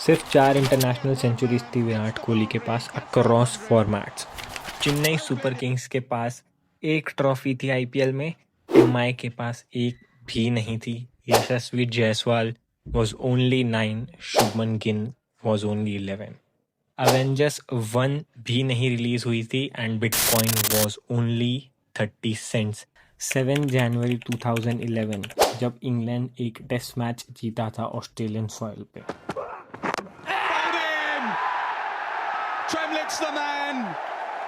सिर्फ 4 international centuries थी विराट कोहली के पास across formats. Chennai Super Kings के पास एक ट्रॉफी थी आईपीएल में, एमआई के पास एक भी नहीं थी। Yashasvi Jaiswal was only 9, Shubman Gill was only 11। Avengers 1 भी नहीं रिलीज हुई थी and Bitcoin was only 30 cents. 7 जनवरी 2011 जब इंग्लैंड एक टेस्ट मैच जीता था ऑस्ट्रेलियन सॉइल पे। Tremlitt's the man.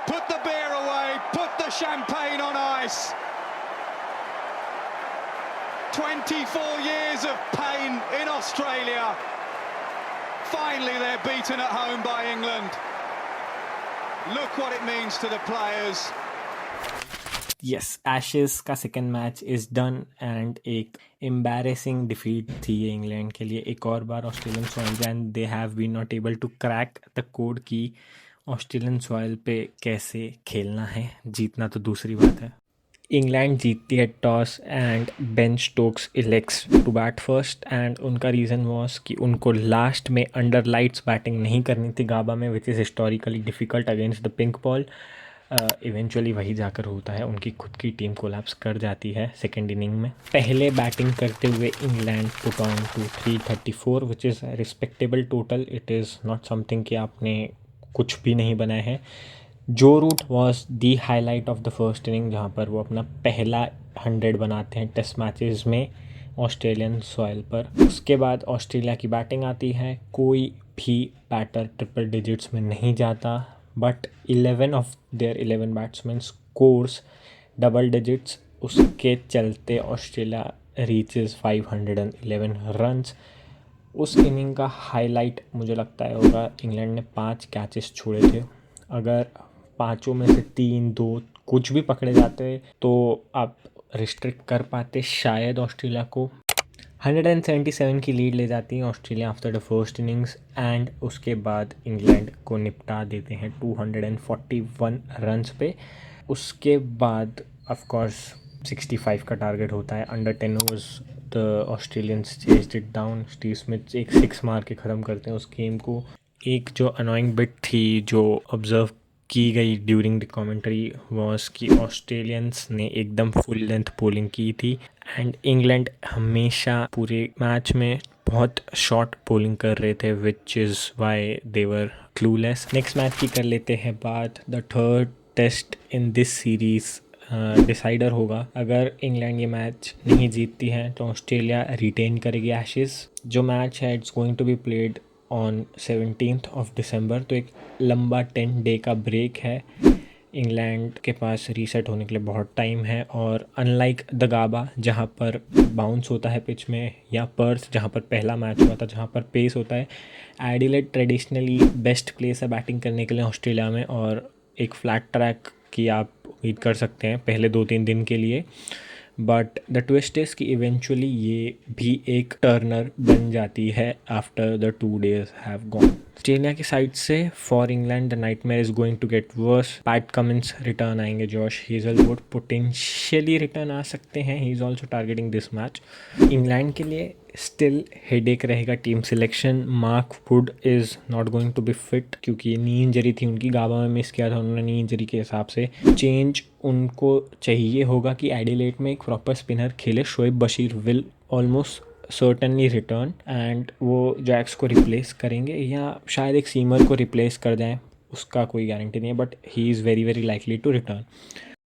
Put the beer away. Put the champagne on ice. 24 years of pain in Australia. Finally, they're beaten at home by England. Look what it means to the players. Yes, Ashes का second match is done and एक embarrassing defeat थी ये England के लिए एक और बार Australian soil and they have been not able to crack the code की ऑस्ट्रेलियन सॉइल पे कैसे खेलना है। जीतना तो दूसरी बात है। इंग्लैंड जीतती है toss and Ben Stokes elects to bat first and उनका रीज़न वॉज कि उनको लास्ट में अंडर लाइट्स बैटिंग नहीं करनी थी गाबा में, which is historically difficult against the pink ball. Eventually वही जाकर होता है, उनकी खुद की टीम कोलैप्स कर जाती है सेकेंड इनिंग में। पहले बैटिंग करते हुए England put on to 334 which is respectable total. It is not something कि आपने कुछ भी नहीं बनाए हैं। Joe Root was the highlight of the first inning जहाँ पर वो अपना पहला 100 बनाते हैं टेस्ट मैचेस में ऑस्ट्रेलियन सॉइल पर। उसके बाद ऑस्ट्रेलिया की बैटिंग आती है, कोई भी बैटर ट्रिपल डिजिट्स में नहीं जाता but 11 of their 11 batsman scores double digits. उसके चलते ऑस्ट्रेलिया रीचेस 511 रन्स। उस इनिंग का हाईलाइट मुझे लगता है होगा इंग्लैंड ने 5 कैचेस छोड़े थे। अगर पाँचों में से 3-2 कुछ भी पकड़े जाते तो आप रिस्ट्रिक्ट कर पाते शायद ऑस्ट्रेलिया को। 177 की लीड ले जाती है Australia after the first innings and उसके बाद इंग्लैंड को निपटा देते हैं 241 रन्स पे। उसके बाद ऑफ कोर्स 65 का टारगेट होता है। Under 10 overs the Australians chased it down. Steve Smith एक 6 मार के ख़त्म करते हैं उस गेम को। एक जो अनोइंग बिट थी जो ऑब्जर्व की गई ड्यूरिंग द कमेंट्री वॉज कि ऑस्ट्रेलियंस ने एकदम फुल लेंथ पोलिंग की थी एंड इंग्लैंड हमेशा पूरे मैच में बहुत शॉर्ट पोलिंग कर रहे थे which is why they were clueless. Next match की कर लेते हैं बात। The third test in this series decider होगा। अगर इंग्लैंड ये मैच नहीं जीतती है तो ऑस्ट्रेलिया रिटेन करेगी एशेज़। जो मैच है it's going to be played on 17th of December, तो एक लंबा 10 डे का ब्रेक है। इंग्लैंड के पास रीसेट होने के लिए बहुत टाइम है और अनलाइक द गाबा जहाँ पर बाउंस होता है पिच में या पर्थ जहाँ पर पहला मैच हुआ था जहाँ पर पेस होता है, एडिलेड ट्रेडिशनली बेस्ट प्लेस है बैटिंग करने के लिए ऑस्ट्रेलिया में और एक फ्लैट ट्रैक की आप उम्मीद कर सकते हैं पहले 2-3 दिन के लिए। बट द ट्विस्ट इज़ कि इवेंचुअली ये भी एक टर्नर बन जाती है after the 2 days have gone. Australia की साइड से for England the nightmare is going to get worse. Pat Cummins return आएंगे, जॉश हेजलवुड पोटेंशियली रिटर्न आ सकते हैं, he is also targeting this match. England के लिए स्टिल हेडेक रहेगा team selection. Mark Wood is not going to be fit क्योंकि knee injury थी उनकी, गाबा में मिस किया था उन्होंने नी इंजरी के हिसाब से। चेंज उनको चाहिए होगा कि एडिलेड में एक प्रॉपर स्पिनर खेले। Shoaib Bashir will almost certainly return and वो जैक्स को रिप्लेस करेंगे या शायद एक सीमर को रिप्लेस कर जाएं, उसका कोई गारंटी नहीं है but he is very very likely to return.